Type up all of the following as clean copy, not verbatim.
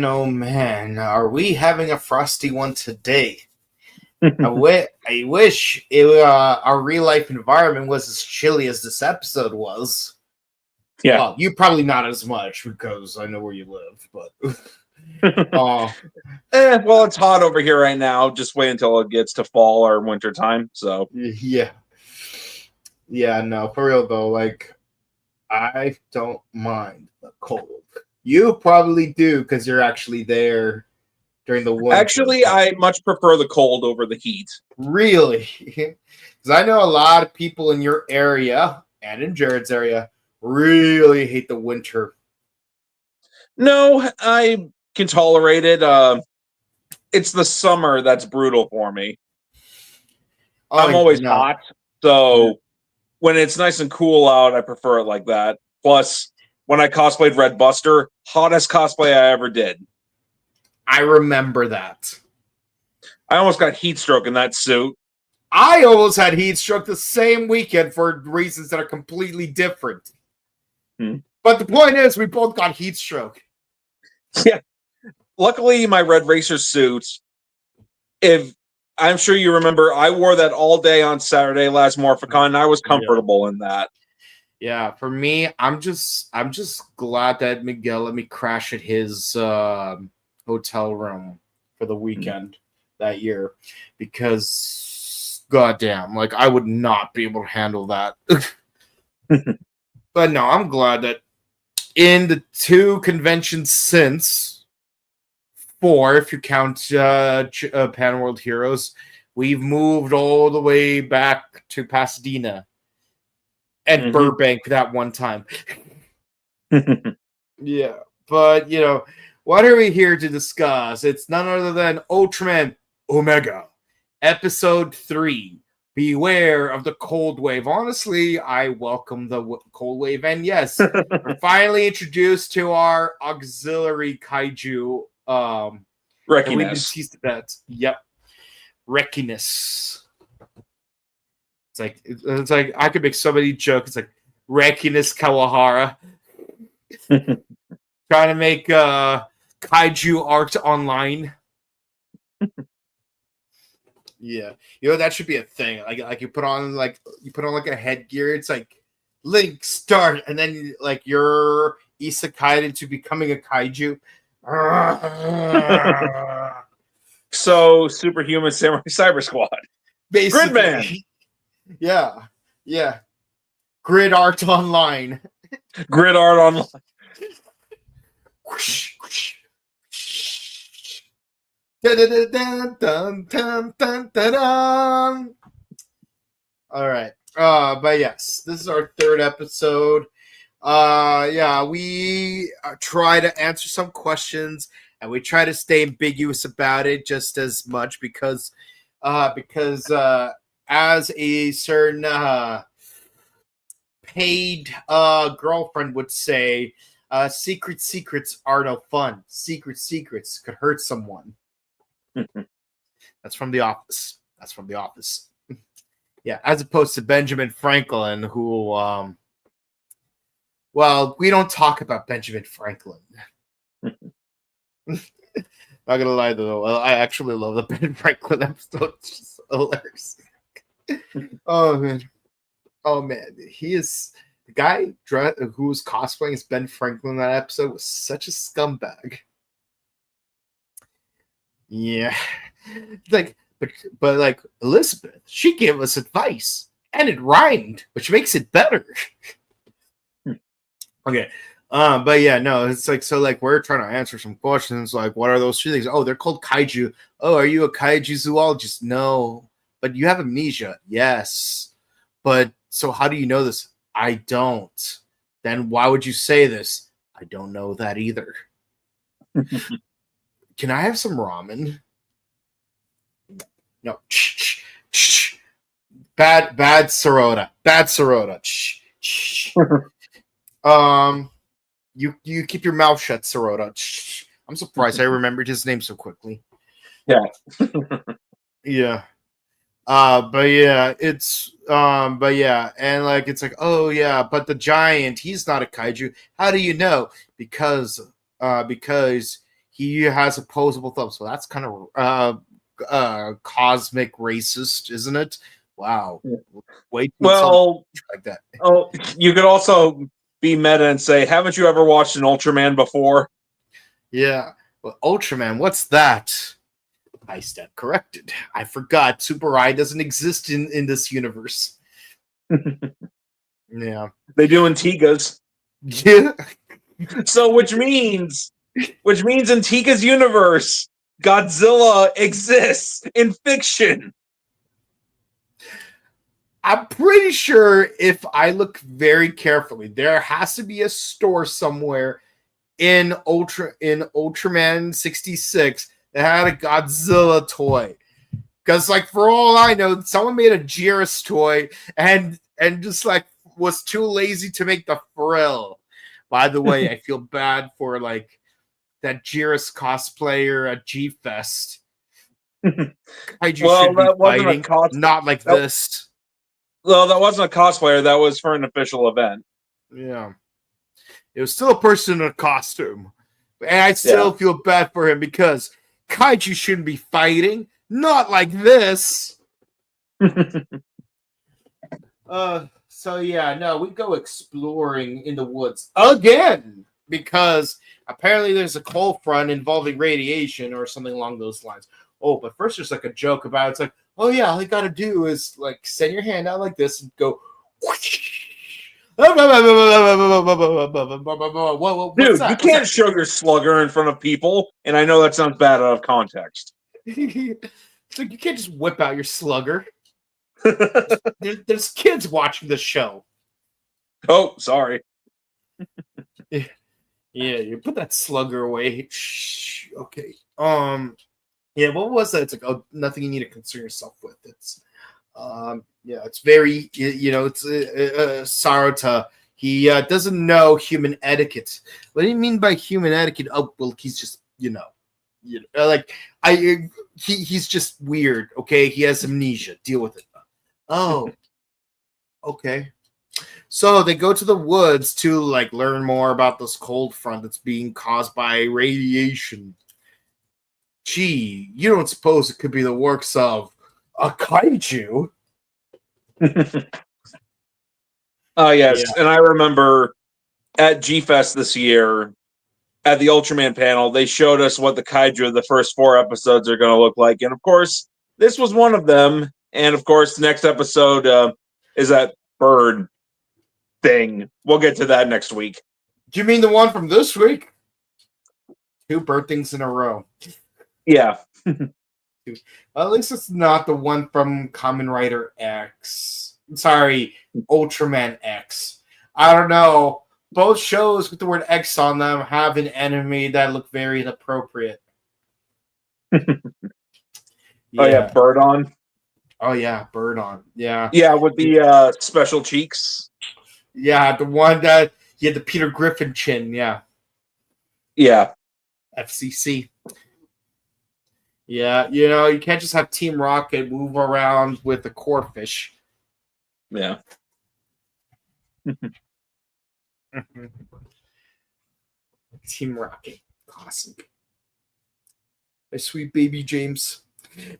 oh man, are we having a frosty one today? I wish our real life environment was as chilly as this episode was. Yeah. Well, you probably not as much because I know where you live, but Well, it's hot over here right now. Just wait until it gets to fall or winter time. So yeah, no, for real though. Like, I don't mind the cold. You probably do because you're actually there during the winter. Actually, I much prefer the cold over the heat. Really? Because I know a lot of people in your area and in Jared's area really hate the winter. No, I can tolerate it. It's the summer that's brutal for me. I'm always hot, so when it's nice and cool out, I prefer it like that. Plus, when I cosplayed Red Buster, hottest cosplay I ever did. I remember that. I almost got heat stroke in that suit. I almost had heat stroke the same weekend for reasons that are completely different. But the point is, we both got heat stroke. Yeah. Luckily, my Red Racer suit, if I'm sure you remember, I wore that all day on Saturday last Morphicon, and I was comfortable in that. Yeah, for me, I'm just glad that Miguel let me crash at his hotel room for the weekend that year, because goddamn, like I would not be able to handle that. But no, I'm glad that in the 2 conventions since 4, if you count Pan World Heroes, we've moved all the way back to Pasadena and Burbank that one time. Yeah, but what are we here to discuss? It's none other than Ultraman Omega, Episode 3. Beware of the cold wave. Honestly, I welcome the cold wave. And yes, we're finally introduced to our auxiliary kaiju. Reckiness. We've been teased about. Yep. Reckiness. It's like I could make so many jokes. It's like Reckiness Kawahara. Trying to make kaiju art online. Yeah, that should be a thing. Like you put on like a headgear. It's like Link start, and then you're isekai'd into becoming a kaiju. So Superhuman Samurai Cyber Squad, basically. Gridman. Yeah. Grid art online. Grid art online. All right. But yes, this is our 3rd episode. We try to answer some questions, and we try to stay ambiguous about it just as much because as a certain paid girlfriend would say, secrets are no fun. Secrets could hurt someone. That's from The Office. Yeah, as opposed to Benjamin Franklin, who, we don't talk about Benjamin Franklin. Not gonna lie though, I actually love the Ben Franklin episode. It's just hilarious. Oh man, he is the guy who was cosplaying as Ben Franklin in that episode was such a scumbag. Yeah, but Elizabeth, she gave us advice and it rhymed, which makes it better. Okay. But yeah, no, it's we're trying to answer some questions like, what are those 2 things? Oh, they're called kaiju. Oh, are you a kaiju zoologist? No. But you have amnesia. Yes. But so how do you know this? I don't. Then why would you say this? I don't know that either. Can I have some ramen? No. Bad Sorota. You keep your mouth shut, Sorota. I'm surprised I remembered his name so quickly. Yeah. Yeah. But yeah, it's and it's like, oh yeah, but the giant, he's not a kaiju. How do you know? Because he has opposable thumbs. So that's kind of cosmic racist, isn't it? Wow. Way too well, like that. Oh, you could also be meta and say, haven't you ever watched an Ultraman before? Yeah. Well, Ultraman, what's that? I stand corrected. I forgot Tsuburaya doesn't exist in this universe. Yeah. They do in Tiga's. Yeah. So which means in Tiga's universe, Godzilla exists in fiction. I'm pretty sure if I look very carefully, there has to be a store somewhere in Ultraman 66 that had a Godzilla toy. Because, like, for all I know, someone made a Jiris toy and just like was too lazy to make the frill. By the way, I feel bad for like that Jiris cosplayer at G Fest. Kaiju should be fighting, not like this. Well, that wasn't a cosplayer. That was for an official event. Yeah. It was still a person in a costume. And I still feel bad for him because kaiju shouldn't be fighting. Not like this. So yeah, no, we go exploring in the woods again because apparently there's a cold front involving radiation or something along those lines. Oh, but first there's like a joke about it's like, oh yeah, all you gotta do is like send your hand out like this and go. Dude, you can't show your slugger in front of people, and I know that sounds bad out of context. It's like you can't just whip out your slugger. There's kids watching the show. Oh, sorry. Yeah, you put that slugger away. Shh, okay. Yeah, what was that? It's like, oh, nothing you need to concern yourself with. It's yeah, it's very, it's Sarota. He doesn't know human etiquette. What do you mean by human etiquette? Oh, well, he's just, like he's just weird. Okay, he has amnesia. Deal with it. Oh, okay. So they go to the woods to like learn more about this cold front that's being caused by radiation. Gee, you don't suppose it could be the works of a kaiju? Oh, yes. Yeah. And I remember at G-Fest this year, at the Ultraman panel, they showed us what the kaiju of the first 4 episodes are going to look like. And, of course, this was one of them. And, of course, the next episode is that bird thing. We'll get to that next week. Do you mean the one from this week? 2 bird things in a row. Yeah. At least it's not the one from Kamen Rider X. Sorry, Ultraman X. I don't know. Both shows with the word X on them have an enemy that look very inappropriate. Yeah. Oh, yeah, Bird On. Oh, yeah, Bird On. Yeah. Yeah, with the special cheeks. Yeah, the one that you had the Peter Griffin chin. Yeah. Yeah. FCC. Yeah, you can't just have Team Rocket move around with the core fish. Yeah. Team Rocket. Awesome. My sweet baby James.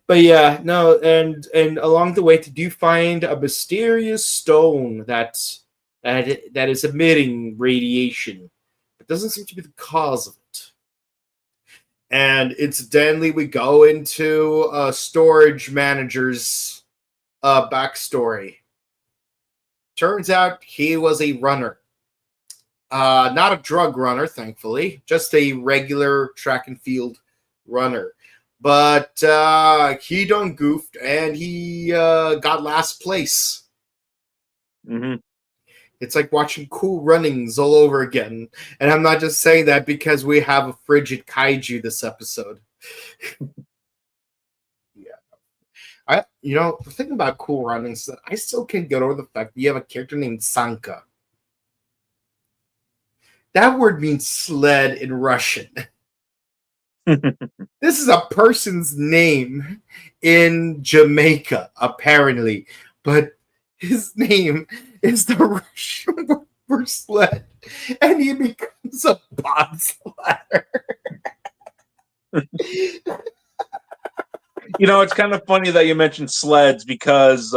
But yeah, no, and along the way, you find a mysterious stone that is emitting radiation. It doesn't seem to be the cause of it. And incidentally, we go into a storage manager's backstory. Turns out he was a runner. Not a drug runner, thankfully. Just a regular track and field runner. But he done goofed, and he got last place. Mm-hmm. It's like watching Cool Runnings all over again. And I'm not just saying that because we have a frigid kaiju this episode. Yeah. The thing about Cool Runnings is that I still can't get over the fact that you have a character named Sanka. That word means sled in Russian. This is a person's name in Jamaica, apparently. But his name is the Russian word for sled, and he becomes a bobsledder. It's kind of funny that you mentioned sleds because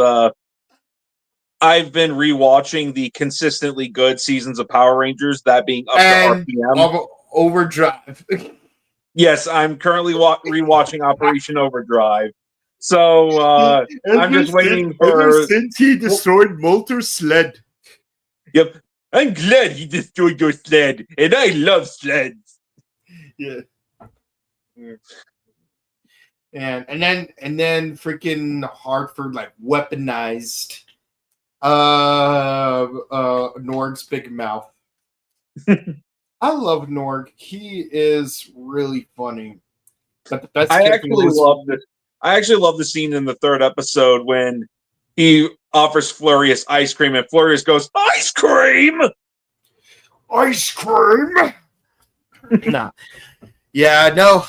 I've been rewatching the consistently good seasons of Power Rangers, that being up and to RPM. Overdrive. Yes, I'm currently rewatching Operation Overdrive. So I'm just waiting for... Since he destroyed Molter's sled. Yep. I'm glad he destroyed your sled, and I love sleds. Yeah. And then freaking Hartford like weaponized Norg's big mouth. I love Norg. He is really funny. But the best I actually love the scene in the third episode when he offers Flurious ice cream, and Flurious goes, "Ice cream! Ice cream!" Nah. Yeah, no.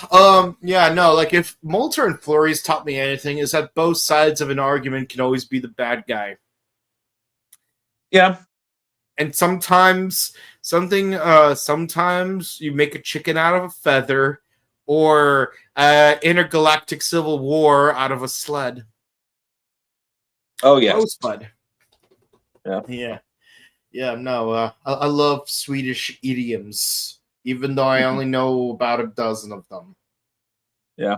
Like if Molter and Flurries taught me anything, is that both sides of an argument can always be the bad guy. Yeah. And sometimes you make a chicken out of a feather, or intergalactic civil war out of a sled. Oh yeah, Rosebud. Yeah. No, I love Swedish idioms, even though I only know about a dozen of them. Yeah.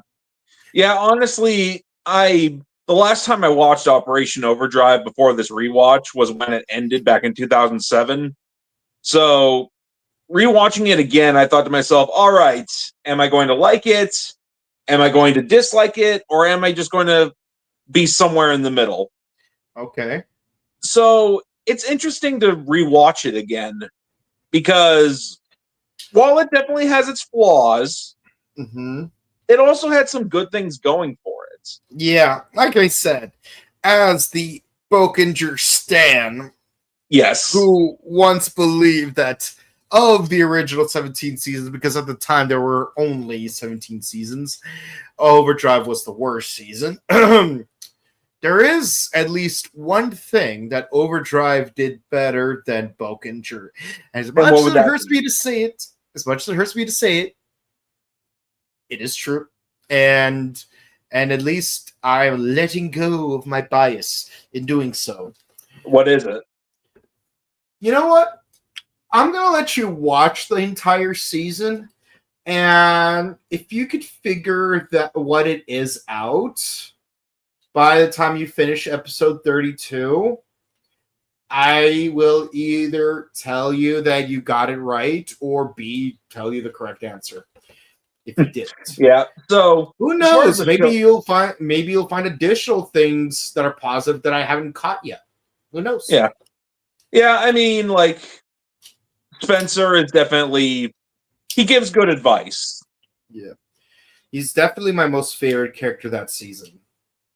Honestly, the last time I watched Operation Overdrive before this rewatch was when it ended back in 2007. So rewatching it again, I thought to myself, all right, am I going to like it? Am I going to dislike it? Or am I just going to be somewhere in the middle? Okay. So it's interesting to rewatch it again because while it definitely has its flaws, it also had some good things going for it. Yeah, like I said, as the Bokinger Stan, yes, who once believed that of the original 17 seasons, because at the time there were only 17 seasons, Overdrive was the worst season. There is at least one thing that Overdrive did better than Bokinger. And as much as it hurts me to say it, it is true. And at least I'm letting go of my bias in doing so. What is it? You know what? I'm going to let you watch the entire season. And if you could figure that what it is out by the time you finish episode 32, I will either tell you that you got it right or B, tell you the correct answer. If you didn't. Yeah. So who knows? Maybe you'll find additional things that are positive that I haven't caught yet. Who knows? Yeah. Yeah, I mean, like, Spencer is definitely, he gives good advice. Yeah. He's definitely my most favorite character that season.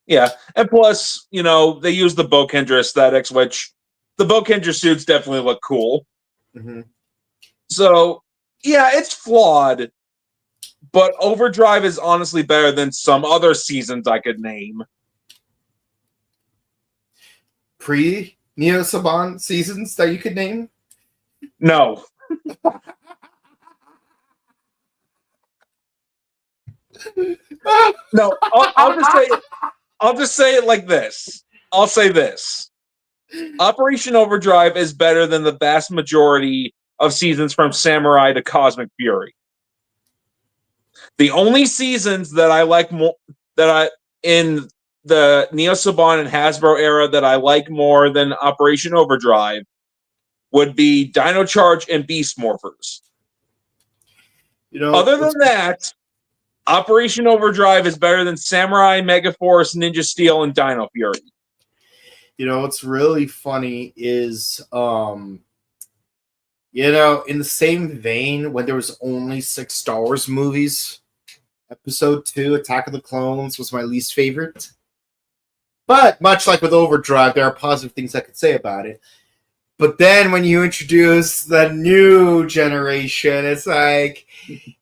Yeah. And plus, they use the Bokinger aesthetics, which the Bokinger suits definitely look cool. Mm-hmm. So, yeah, it's flawed. But Overdrive is honestly better than some other seasons I could name. Pre-Neo Saban seasons that you could name? No. No, I'll just say it like this. I'll say this. Operation Overdrive is better than the vast majority of seasons from Samurai to Cosmic Fury. The only seasons that I like more in the Neo Saban and Hasbro era that I like more than Operation Overdrive would be Dino Charge and Beast Morphers. Other than that, Operation Overdrive is better than Samurai, Megaforce, Ninja Steel, and Dino Fury. What's really funny is, in the same vein, when there was only 6 Star Wars movies, Episode 2, Attack of the Clones, was my least favorite. But much like with Overdrive, there are positive things I could say about it. But then when you introduce the new generation, it's like,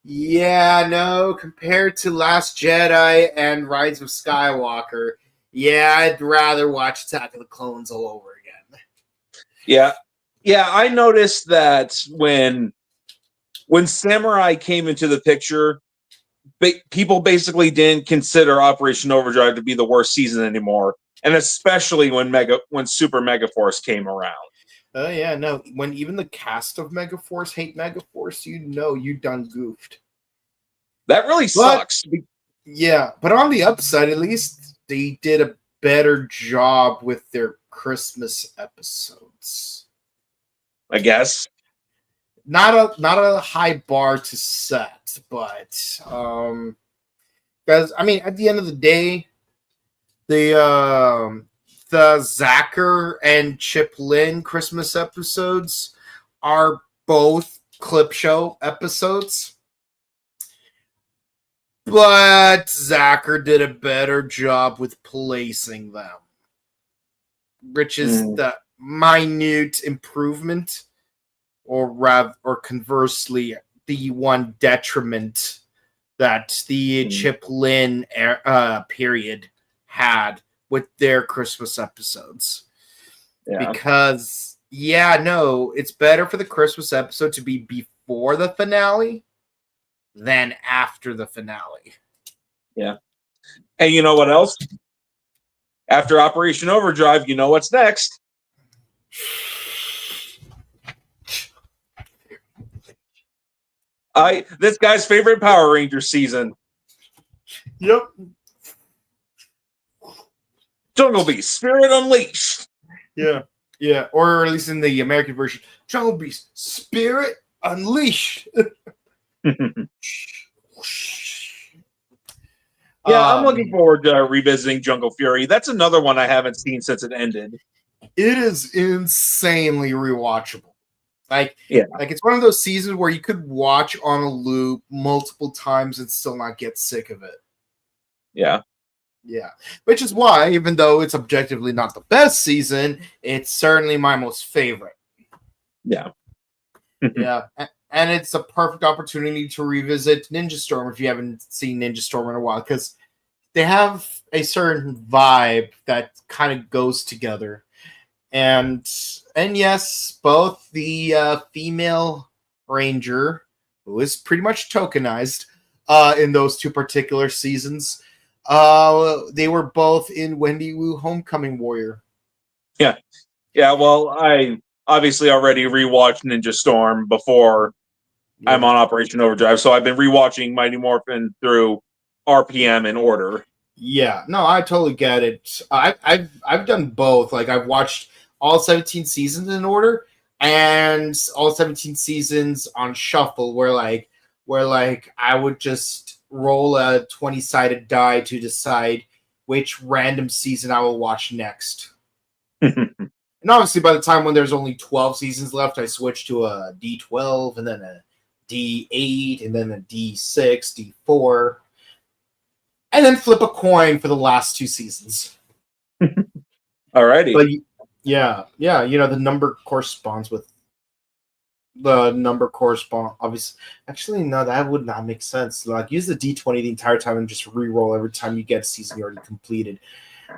yeah, no, compared to Last Jedi and Rise of Skywalker, yeah, I'd rather watch Attack of the Clones all over again. Yeah. Yeah, I noticed that when Samurai came into the picture, people basically didn't consider Operation Overdrive to be the worst season anymore, and especially when Super Megaforce came around. Oh yeah, no. When even the cast of Megaforce hate Megaforce, you done goofed. That really sucks. Yeah, but on the upside, at least they did a better job with their Christmas episodes. I guess. Not a high bar to set, but because I mean, at the end of the day, the Zacker and Chip Lynn Christmas episodes are both clip show episodes. But Zacker did a better job with placing them, which is the minute improvement, or conversely, the one detriment that the Chip Lynn period had with their Christmas episodes. Yeah. Because, it's better for the Christmas episode to be before the finale than after the finale. Yeah. And you know what else? After Operation Overdrive, you know what's next? This guy's favorite Power Rangers season. Yep. Jungle Beast, Spirit Unleashed. Yeah. Yeah. Or at least in the American version, Jungle Beast, Spirit Unleashed. I'm looking forward to revisiting Jungle Fury. That's another one I haven't seen since it ended. It is insanely rewatchable. Like it's one of those seasons where you could watch on a loop multiple times and still not get sick of it. Yeah. Yeah. Which is why, even though it's objectively not the best season, it's certainly my most favorite. Yeah. Yeah. And it's a perfect opportunity to revisit Ninja Storm if you haven't seen Ninja Storm in a while, because they have a certain vibe that kind of goes together. And yes, both the female ranger, who is pretty much tokenized in those two particular seasons, they were both in Wendy Wu Homecoming Warrior. Yeah. Yeah, well, I obviously already rewatched Ninja Storm before I'm on Operation Overdrive, so I've been rewatching Mighty Morphin through RPM in order. Yeah, no, I totally get it. I've done both. Like, I've watched all 17 seasons in order and all 17 seasons on shuffle, where I would just roll a 20-sided die to decide which random season I will watch next. And obviously, by the time when there's only 12 seasons left, I switch to a D12 and then a D8 and then a D6, D4, and then flip a coin for the last two seasons. Alrighty. But yeah, the number corresponds with obviously. Actually, no, that would not make sense. Like, use the D20 the entire time and just re-roll every time you get a season you already completed.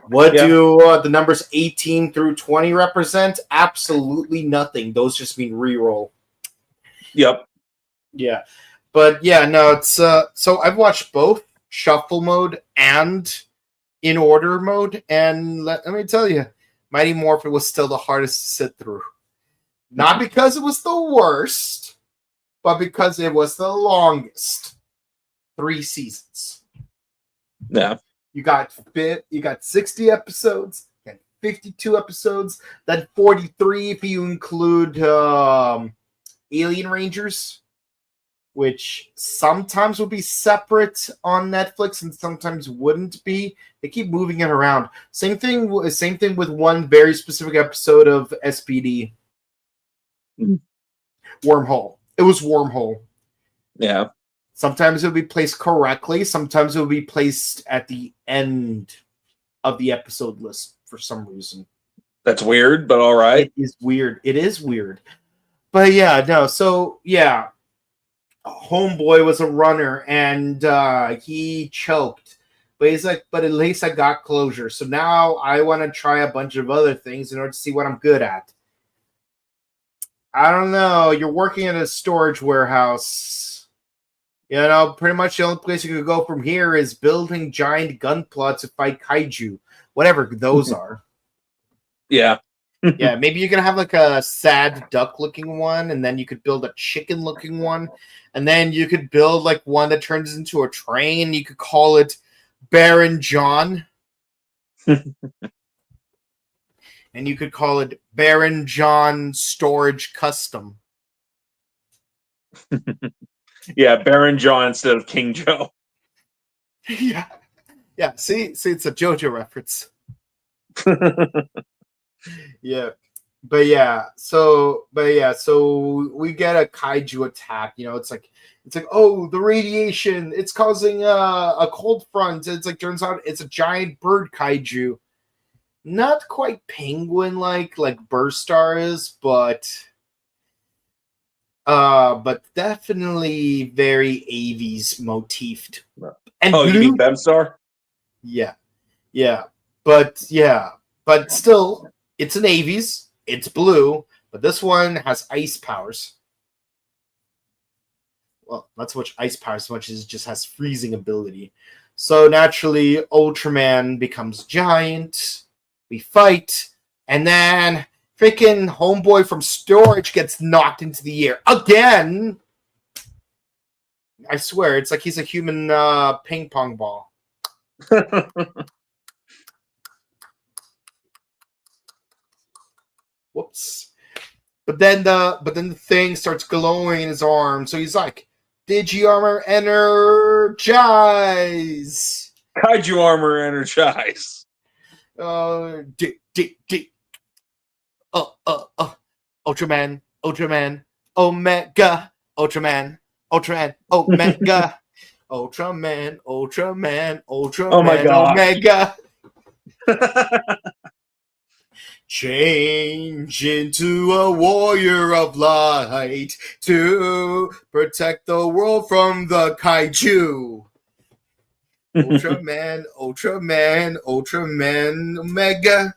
What do the numbers 18 through 20 represent? Absolutely nothing. Those just mean re-roll. Yep. Yeah. But no, it's so I've watched both shuffle mode and in order mode, and let me tell you, Mighty Morphin was still the hardest to sit through. Not because it was the worst, but because it was the longest. 3 seasons. Yeah. You got 60 episodes, you got 52 episodes, then 43 if you include Alien Rangers, which sometimes will be separate on Netflix and sometimes wouldn't be. They keep moving it around. Same thing with one very specific episode of SPD. Wormhole. It was Wormhole. Yeah. Sometimes it will be placed correctly. Sometimes it will be placed at the end of the episode list for some reason. That's weird, but all right. It is weird. It is weird. But yeah, no. So yeah, Homeboy was a runner and he choked. But he's like, but at least I got closure. So now I want to try a bunch of other things in order to see what I'm good at. I don't know. You're working at a storage warehouse. You know, pretty much the only place you could go from here is building giant gun plots to fight kaiju, whatever those are. Yeah. Yeah, maybe you can have like a sad duck looking one, and then you could build a chicken looking one, and then you could build like one that turns into a train. You could call it Baron John. And you could call it Baron John Storage Custom. Yeah, Baron John instead of King Joe. Yeah. Yeah, see, it's a JoJo reference. Yeah. So we get a kaiju attack. You know, it's like, oh, the radiation, it's causing a cold front. It's like, turns out it's a giant bird kaiju. Not quite penguin like Burstar is, but definitely very Aves motifed. And you mean Bemstar? Yeah. But still, it's an Aves. It's blue, but this one has ice powers. Well, not so much ice powers, so much as it just has freezing ability. So naturally, Ultraman becomes giant. We fight, and then freaking homeboy from storage gets knocked into the air again. I swear, it's like he's a human ping pong ball. Whoops. But then the thing starts glowing in his arm, so he's like, Digi-Armor energize! Kaiju armor energize. Ultraman, Omega, Ultraman, Omega, Ultraman, oh my God. Omega. Change into a warrior of light to protect the world from the kaiju. Ultraman, Omega.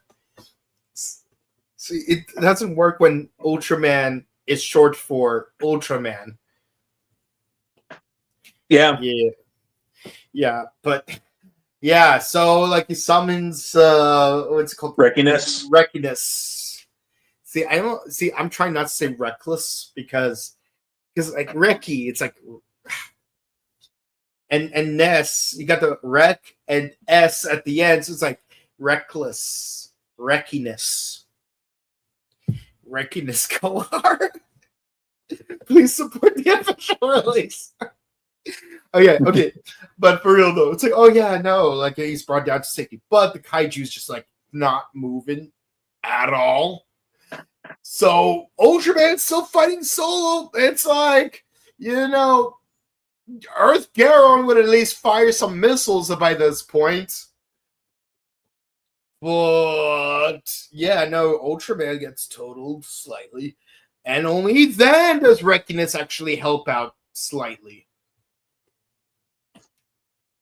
See, it doesn't work when Ultraman is short for Ultraman. Yeah. But yeah, so like he summons what's it called? Reckiness. I'm trying not to say reckless because like Reki, it's like and Ness, you got the rec and S at the end, so it's like reckless, Reckiness, go hard. Please support the official release. Okay. But for real though, it's like, oh yeah, no, like he's brought down to safety, but the kaiju's just like not moving at all. So Ultraman's still fighting solo. It's like, you know, Earth Garon would at least fire some missiles by this point. But yeah, no, Ultraman gets totaled slightly. And only then does Reckiness actually help out slightly.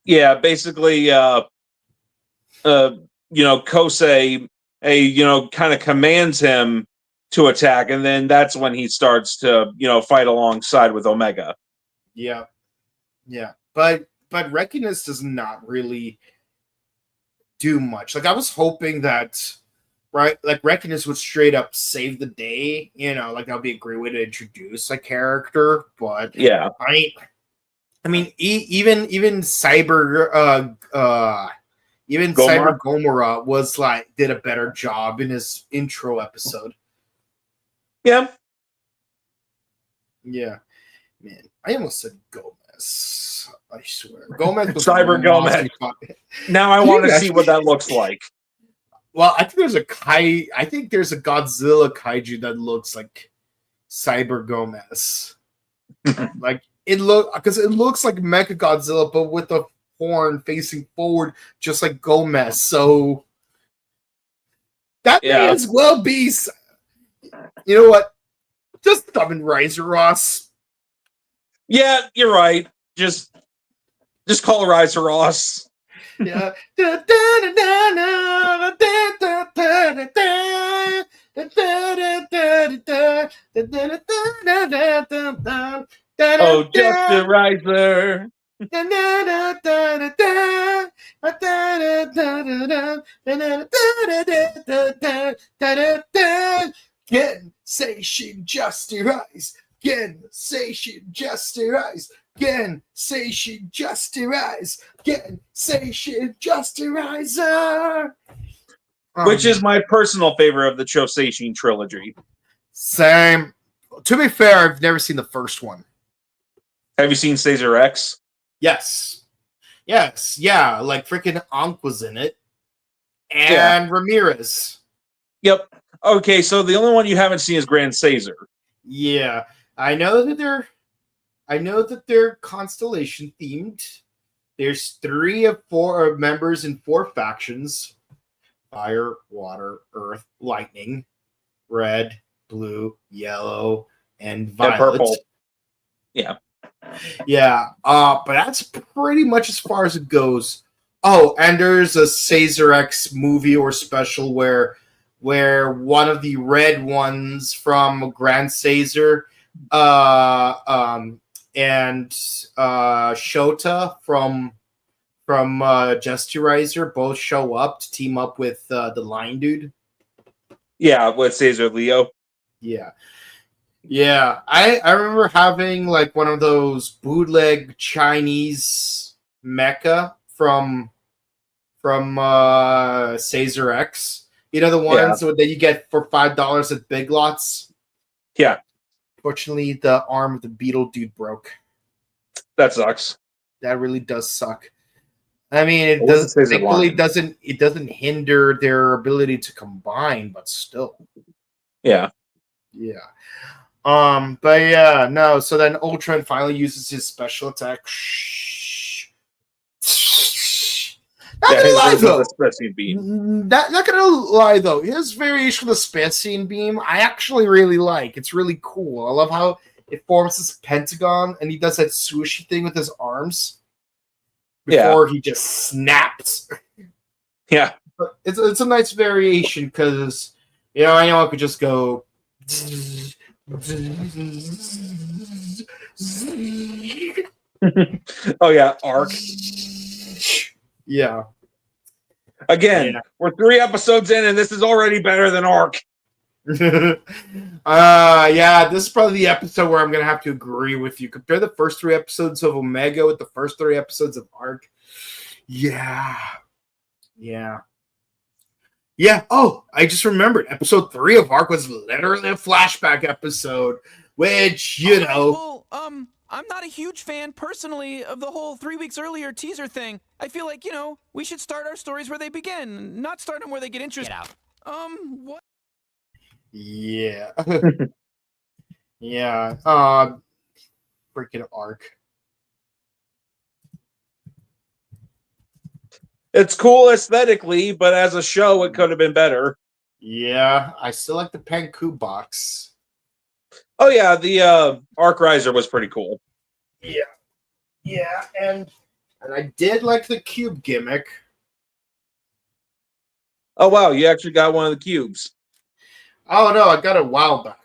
Yeah, basically, Kosei, kind of commands him to attack, and then that's when he starts to, fight alongside with Omega. Yeah. But Reckiness does not really do much. Like I was hoping that, right, like Reckiness would straight up save the day. Like that would be a great way to introduce a character. But yeah, I mean, even Cyber Cyber Gomorrah was like did a better job in his intro episode. Yeah, man, I almost said Gomez. I swear, Gomez was Cyber Gomez. Now I want to see what that looks like. Well, I think there's a Godzilla kaiju that looks like Cyber Gomez. Like it looks like Mecha Godzilla, but with a horn facing forward, just like Gomez. So that may as well be. You know what? Just summon Riser Ross. Yeah, you're right. Just call Riser Ross. Yeah. Oh, just a riser. Gensation Justerize. Gensation Justerize. Gensation Justerize. Gensation Justerizer. Which is my personal favorite of the Choseishi trilogy. Same. To be fair, I've never seen the first one. Have you seen Caesar X? Yes. Yeah. Like freaking Ankh was in it. And Ramirez. Yep. Okay, so the only one you haven't seen is Grand Caesar. Yeah. I know that they're constellation themed. There's 3 of 4 members in 4 factions. Fire, water, earth, lightning, red, blue, yellow, and violet. And purple. Yeah. Yeah. But that's pretty much as far as it goes. Oh, and there's a Caesar X movie or special where one of the red ones from Grand Caesar and Shota from Justerizer both show up to team up with the Lion Dude. Yeah, with Caesar Leo. Yeah. I remember having like one of those bootleg Chinese mecha from Caesar X. You know, the ones that you get for $5 at Big Lots? Yeah. Fortunately, the arm of the Beetle dude broke. That sucks. That really does suck. I mean, it doesn't hinder their ability to combine, but still. Yeah. But yeah, no. So then Ultraman finally uses his special attack. Not gonna lie though, his variation of the Spacian beam, I actually really like. It's really cool. I love how it forms this pentagon, and he does that swooshy thing with his arms before he just snaps. Yeah, but it's a nice variation because I know I could just go. Oh yeah, arc. Yeah. Again, we're 3 episodes in, and this is already better than arc. This is probably the episode where I'm gonna have to agree with you. Compare the first 3 episodes of Omega with the first 3 episodes of Arc. Yeah. Oh, I just remembered. Episode 3 of Arc was literally a flashback episode, which I'm not a huge fan personally of the whole 3 weeks earlier teaser thing. I feel like we should start our stories where they begin, not start them where they get interested. Get out. What? Yeah. Yeah. Freaking Arc. It's cool aesthetically, but as a show, it could have been better. Yeah, I still like the Panku box. Oh yeah, the Arc Riser was pretty cool. Yeah, and I did like the cube gimmick. Oh wow, you actually got one of the cubes. Oh no, I got it a while back.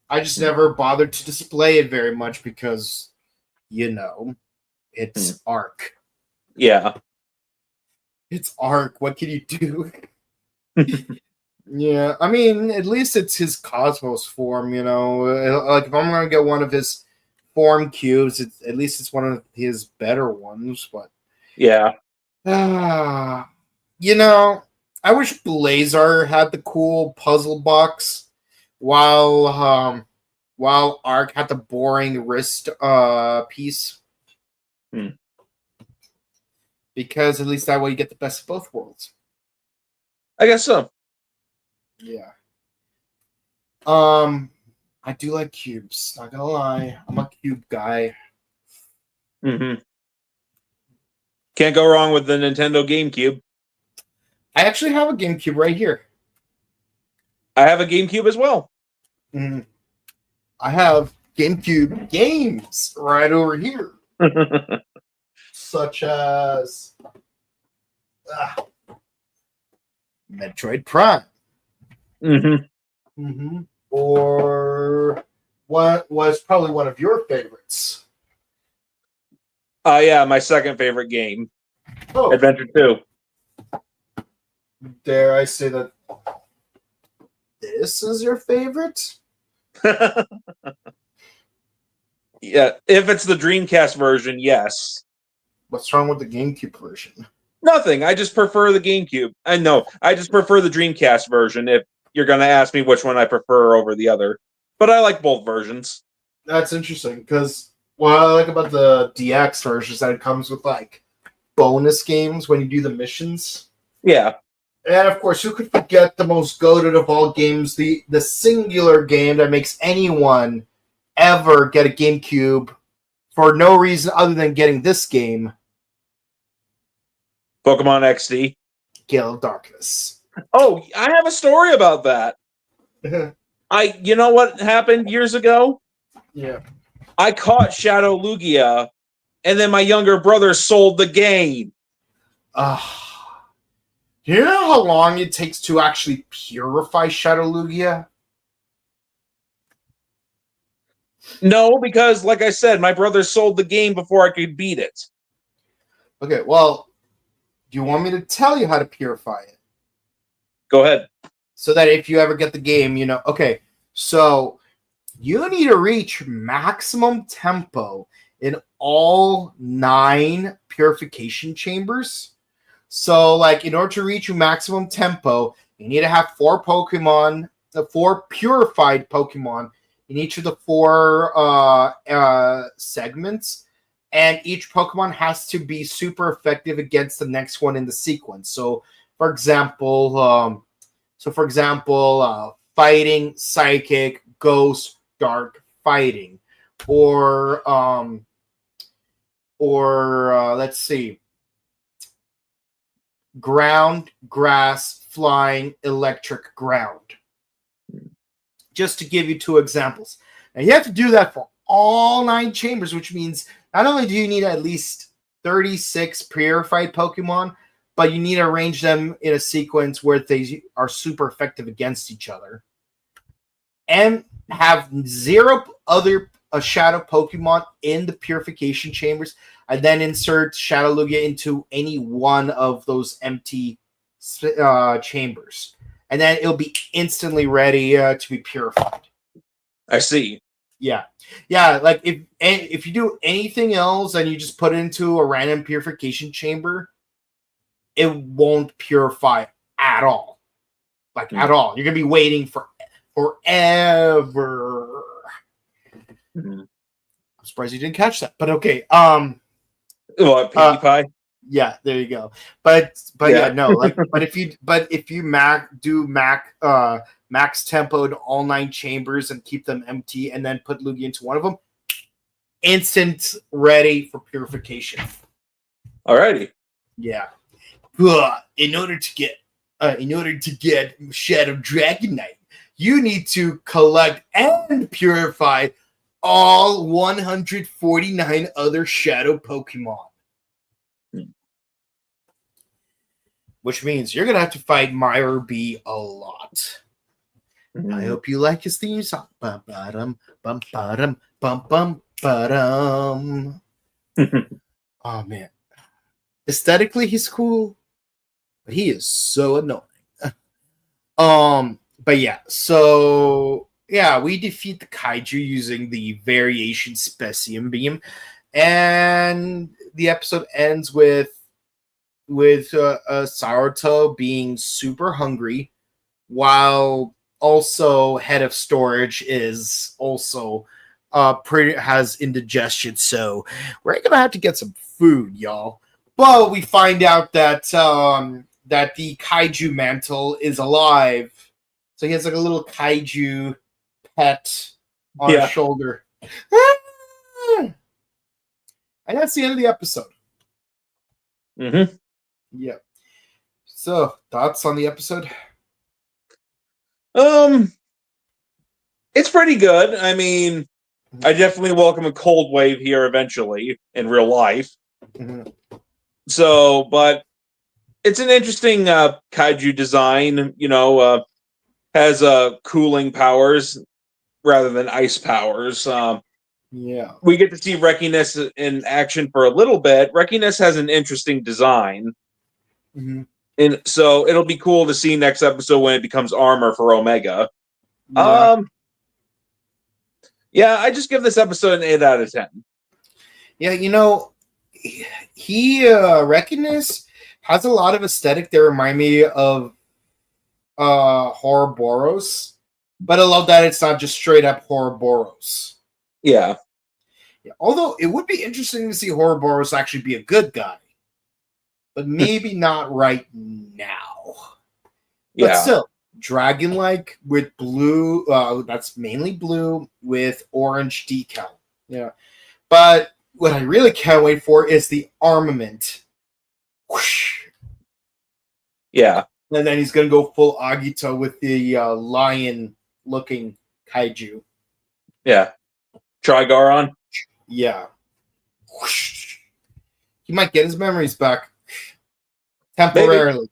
I just never bothered to display it very much because, it's Arc. Yeah. It's Arc. What can you do? Yeah, I mean, at least it's his Cosmos form, Like, if I'm going to get one of his form cubes, at least it's one of his better ones, but... Yeah. I wish Blazar had the cool puzzle box, while Arc had the boring wrist piece. Because at least that way you get the best of both worlds. I guess so. Yeah. I do like cubes. Not gonna lie, I'm a cube guy. Mm-hmm. Can't go wrong with the Nintendo GameCube. I actually have a GameCube right here. I have a GameCube as well. Mm-hmm. I have GameCube games right over here, such as Metroid Prime. Or what was probably one of your favorites? Yeah, my second favorite game. Oh. Adventure 2. Dare I say that this is your favorite? Yeah, if it's the Dreamcast version, yes. What's wrong with the GameCube version? Nothing. I just prefer the GameCube. I just prefer the Dreamcast version. If you're going to ask me which one I prefer over the other, but I like both versions. That's interesting because what I like about the DX version is that it comes with like bonus games when you do the missions. Yeah. And of course, who could forget the most goated of all games, the singular game that makes anyone ever get a GameCube for no reason other than getting this game, Pokemon XD. Gale of Darkness. Oh, I have a story about that. You know what happened years ago? Yeah. I caught Shadow Lugia, and then my younger brother sold the game. Do you know how long it takes to actually purify Shadow Lugia? No, because like I said, my brother sold the game before I could beat it. Okay, well, do you want me to tell you how to purify it? Go ahead. So that if you ever get the game, you know, okay, so you need to reach maximum tempo in all 9 purification chambers. So, like, in order to reach your maximum tempo, you need to have 4 Pokemon, the 4 purified Pokemon in each of the 4 segments, and each Pokemon has to be super effective against the next one in the sequence. So, for example, fighting, psychic, ghost, dark, fighting, or let's see. Ground, grass, flying, electric, ground. Just to give you 2 examples. Now you have to do that for all 9 chambers, which means not only do you need at least 36 purified Pokemon, but you need to arrange them in a sequence where they are super effective against each other. And have 0 other Shadow Pokemon in the purification chambers, and then insert Shadow Lugia into any one of those empty chambers. And then it'll be instantly ready to be purified. I see. Yeah. Like if you do anything else and you just put it into a random purification chamber, it won't purify at all. Like at all. You're gonna be waiting for forever. I'm surprised you didn't catch that, but okay. What, Pinkie Pie? Yeah, there you go. But yeah, no, like but if you max tempo in all 9 chambers and keep them empty and then put Lugia into one of them, instant ready for purification. Alrighty. Yeah. In order to get Shadow Dragonite, you need to collect and purify all 149 other Shadow Pokemon. Which means you're going to have to fight Myra B a lot. I hope you like his theme song. Bum, ba-dum, bum, ba-dum, bum, bum, ba-dum. Oh, man. Aesthetically, he's cool, but he is so annoying. But yeah, so yeah, we defeat the kaiju using the variation Specium Beam, and the episode ends with Saruto being super hungry, while also head of storage is also has indigestion. So we're gonna have to get some food, y'all. But we find out that that the kaiju mantle is alive. So he has like a little kaiju pet on his shoulder. And that's the end of the episode. Yeah. So, thoughts on the episode? It's pretty good. I mean, I definitely welcome a cold wave here eventually in real life. So, but it's an interesting kaiju design, has cooling powers rather than ice powers. Yeah. We get to see Rekiness in action for a little bit. Rekiness has an interesting design. And so it'll be cool to see next episode when it becomes armor for Omega. Yeah. Yeah, I just give this episode an 8 out of 10. Yeah, he Reckoness has a lot of aesthetic that remind me of Ouroboros, but I love that it's not just straight up Ouroboros. Yeah. Although it would be interesting to see Ouroboros actually be a good guy, but maybe not right now. But still, dragon-like with blue. That's mainly blue with orange decal. Yeah, but what I really can't wait for is the armament. Whoosh. Yeah. And then he's going to go full Agito with the lion-looking kaiju. Yeah. Trigaron? Yeah. Whoosh. He might get his memories back. Temporarily.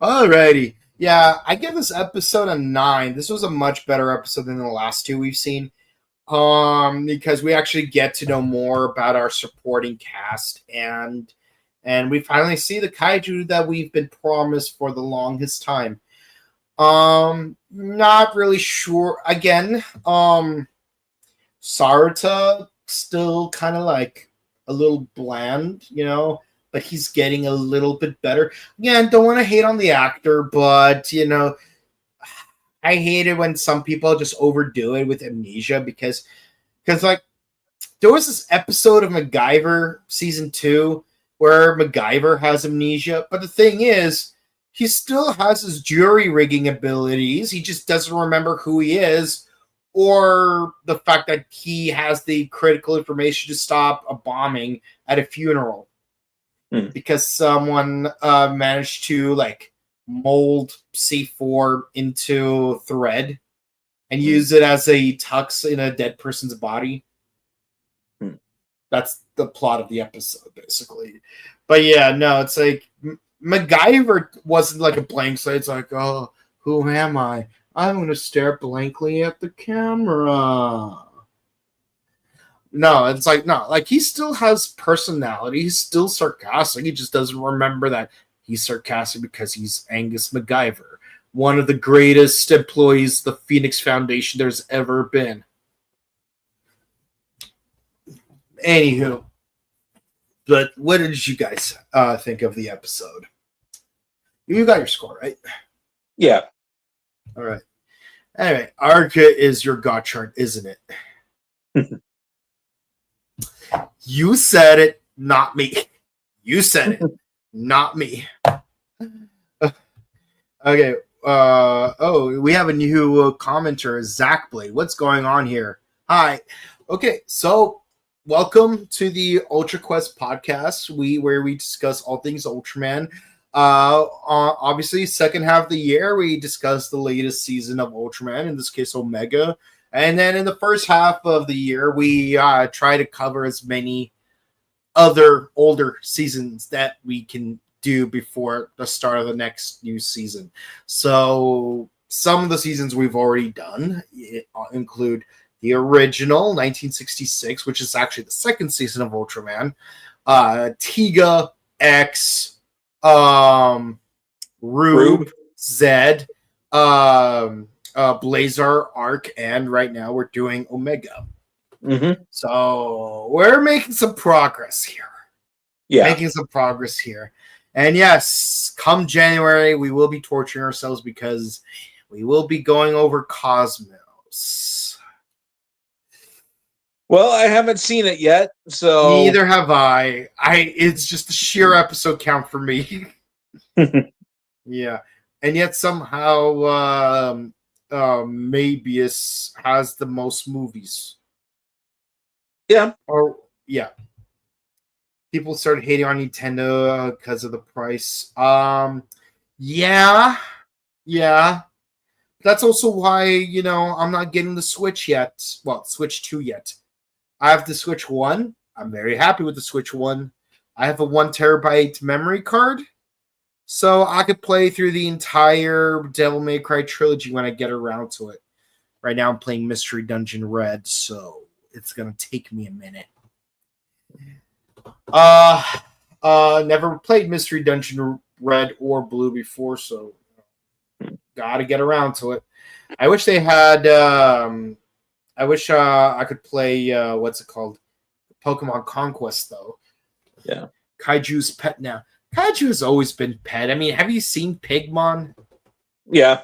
Alrighty. Yeah, I give this episode a 9. This was a much better episode than the last two we've seen. Because we actually get to know more about our supporting cast and we finally see the kaiju that we've been promised for the longest time. Not really sure. Again, Sarata still kind of like a little bland, but he's getting a little bit better. Again, don't want to hate on the actor, but I hate it when some people just overdo it with amnesia because like there was this episode of MacGyver season 2 where MacGyver has amnesia, but the thing is, he still has his jury rigging abilities. He just doesn't remember who he is, or the fact that he has the critical information to stop a bombing at a funeral because someone managed to mold C4 into thread and use it as a tux in a dead person's body. That's the plot of the episode, basically. But yeah, no, it's like MacGyver wasn't like a blank slate. It's like, oh, who am I? I'm going to stare blankly at the camera. No, it's like, no, like he still has personality. He's still sarcastic. He just doesn't remember that he's sarcastic because he's Angus MacGyver, one of the greatest employees the Phoenix Foundation there's ever been. Anywho, but what did you guys think of the episode? You got your score, right? Yeah. All right. Anyway, Arca is your God chart, isn't it? You said it, not me. You said it, not me. Okay. We have a new commenter, Zach Blade. What's going on here? Hi. Okay, so welcome to the UltraQuest podcast, where we discuss all things Ultraman. Obviously, second half of the year, we discuss the latest season of Ultraman, in this case, Omega. And then in the first half of the year, we try to cover as many other older seasons that we can do before the start of the next new season. So some of the seasons we've already done include the original 1966, which is actually the second season of Ultraman, Tiga, X, Rube, Zed, Blazar, Arc, and right now we're doing Omega. So we're making some progress here. Yeah. Making some progress here. And yes, come January, we will be torturing ourselves because we will be going over Cosmos. Well, I haven't seen it yet, so neither have I. It's just the sheer episode count for me. Yeah. And yet somehow Mabius has the most movies. Yeah. Or yeah. People started hating on Nintendo because of the price. Yeah. That's also why, I'm not getting the Switch yet. Well, Switch 2 yet. I have the Switch 1. I'm very happy with the Switch 1. I have a 1 terabyte memory card. So I could play through the entire Devil May Cry trilogy when I get around to it. Right now I'm playing Mystery Dungeon Red, so it's going to take me a minute. Never played Mystery Dungeon Red or Blue before, so gotta get around to it. I wish they had. I wish I could play. What's it called? Pokemon Conquest, though. Yeah. Kaiju's pet now. Kaiju has always been pet. I mean, have you seen Pigmon? Yeah.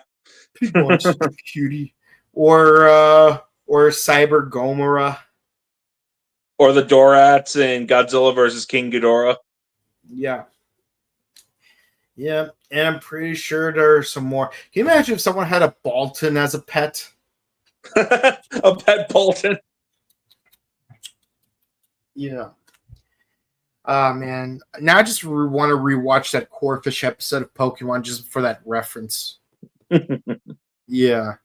Pigmon's such a cutie. Or Cyber Gomora. Or the Dorats in Godzilla versus King Ghidorah. Yeah. Yeah, and I'm pretty sure there's some more. Can you imagine if someone had a Bolton as a pet? A pet Bolton. Yeah. Man. Now I just want to rewatch that Corefish episode of Pokemon just for that reference. Yeah.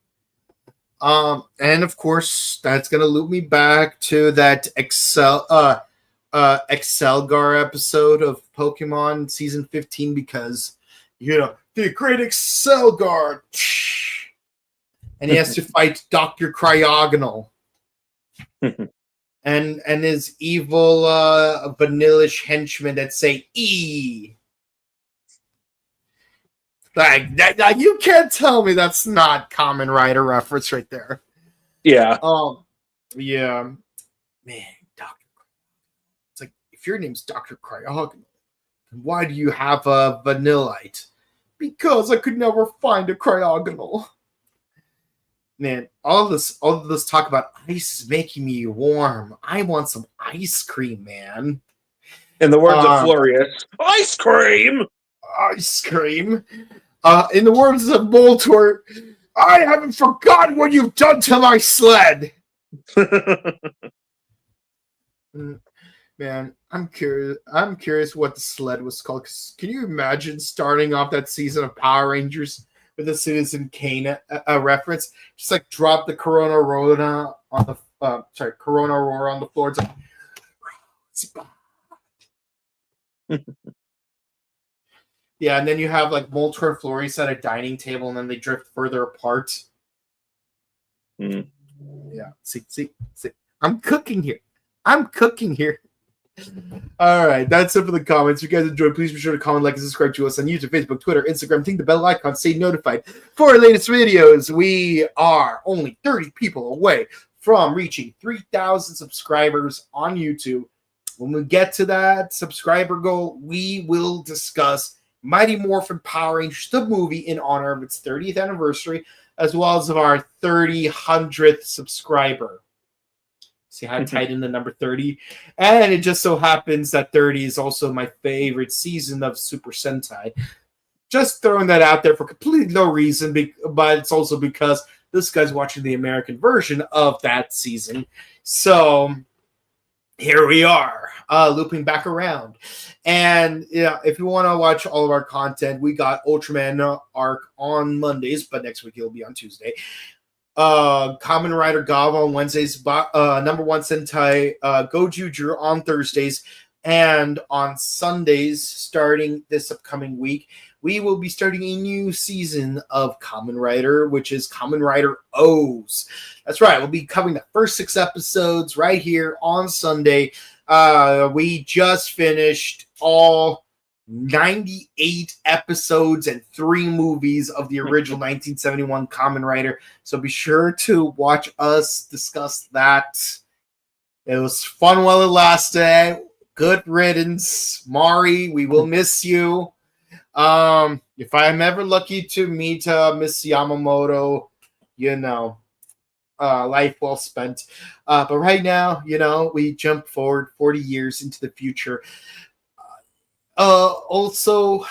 And of course, that's gonna loop me back to that Excelgar episode of Pokemon Season 15 because, the great Excelgar! And he has to fight Dr. Cryogonal. and his evil vanillish henchmen that say E. Like that, you can't tell me that's not Kamen Rider reference right there. Yeah. Yeah. Man, Dr. It's like, if your name's Dr. Cryogonal, then why do you have a Vanillite? Because I could never find a Cryogonal. Man, all of this talk about ice is making me warm. I want some ice cream, man. In the words of Florius, ice cream! Ice cream. In the words of Moltor, I haven't forgotten what you've done to my sled. Man, I'm curious what the sled was called. Can you imagine starting off that season of Power Rangers with a Citizen Kane reference? Just like drop the Corona Aurora on the Corona Aurora on the floor. It's like yeah, and then you have like Moltor and Florius at a dining table, and then they drift further apart. Mm. Yeah, see. I'm cooking here. All right, that's it for the comments. If you guys enjoyed, please be sure to comment, like, and subscribe to us on YouTube, Facebook, Twitter, Instagram. Click the bell icon, stay notified for our latest videos. We are only 30 people away from reaching 3,000 subscribers on YouTube. When we get to that subscriber goal, we will discuss Mighty Morphin Power Rangers, the movie, in honor of its 30th anniversary, as well as of our 300th subscriber. See how I tied in the number 30? And it just so happens that 30 is also my favorite season of Super Sentai. Just throwing that out there for completely no reason, but it's also because this guy's watching the American version of that season. So here we are, looping back around. And if you want to watch all of our content, we got Ultraman arc on Mondays, but next week it'll be on Tuesday. Kamen Rider Gava on Wednesdays, number one Sentai Gojuju on Thursdays, and on Sundays, starting this upcoming week, we will be starting a new season of Kamen Rider, which is Kamen Rider O's. That's right, we'll be covering the first 6 episodes right here on Sunday. We just finished all 98 episodes and 3 movies of the original 1971 Kamen Rider. So be sure to watch us discuss that. It was fun while it lasted. Good riddance. Mari, we will miss you. If I'm ever lucky to meet Miss Yamamoto, life well spent. But right now, we jump forward 40 years into the future. Also,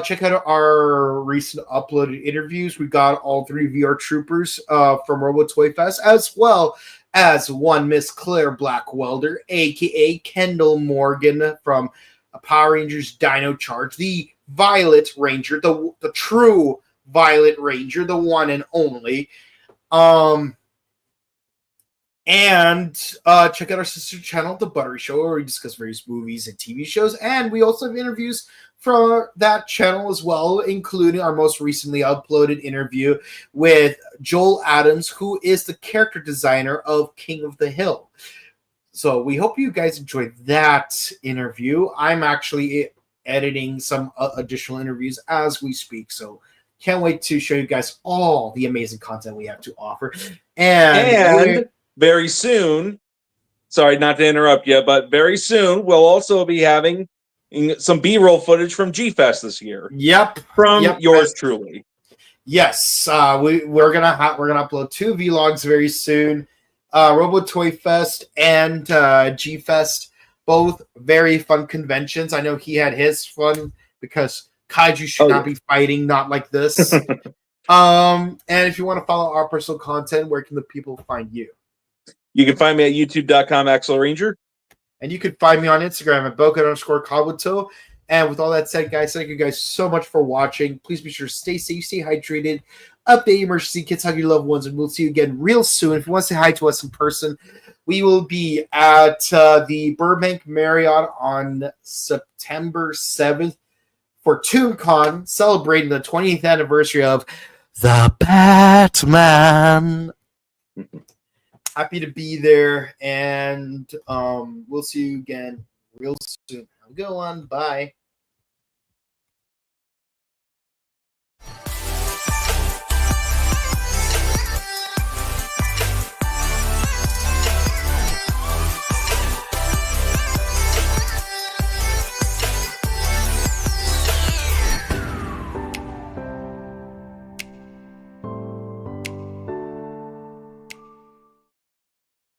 check out our recent uploaded interviews. We got all 3 VR troopers from Robo Toy Fest, as well as one Miss Claire Blackwelder, aka Kendall Morgan from Power Rangers Dino Charge, the Violet Ranger, the true Violet Ranger, the one and only. And check out our sister channel, The Buttery Show, where we discuss various movies and TV shows. And we also have interviews from that channel as well, including our most recently uploaded interview with Joel Adams, who is the character designer of King of the Hill. So we hope you guys enjoyed that interview. I'm actually editing some additional interviews as we speak, so can't wait to show you guys all the amazing content we have to offer. And very soon, sorry not to interrupt you, but very soon we'll also be having some B-roll footage from G-Fest this year. Yep, from yours truly. Yes, we're gonna upload 2 vlogs very soon. Robo Toy Fest and G Fest, both very fun conventions. I know he had his fun because kaiju should not be fighting, not like this. And if you want to follow our personal content, where can the people find you? You can find me at youtube.com/AxelRanger. And you can find me on Instagram at Boka_Kabuto. And with all that said, guys, thank you guys so much for watching. Please be sure to stay safe, stay hydrated, update emergency kits, hug your loved ones, and we'll see you again real soon. If you want to say hi to us in person, we will be at the Burbank Marriott on September 7th for ToonCon, celebrating the 20th anniversary of The Batman. Happy to be there, and we'll see you again real soon. Have a good one. Bye.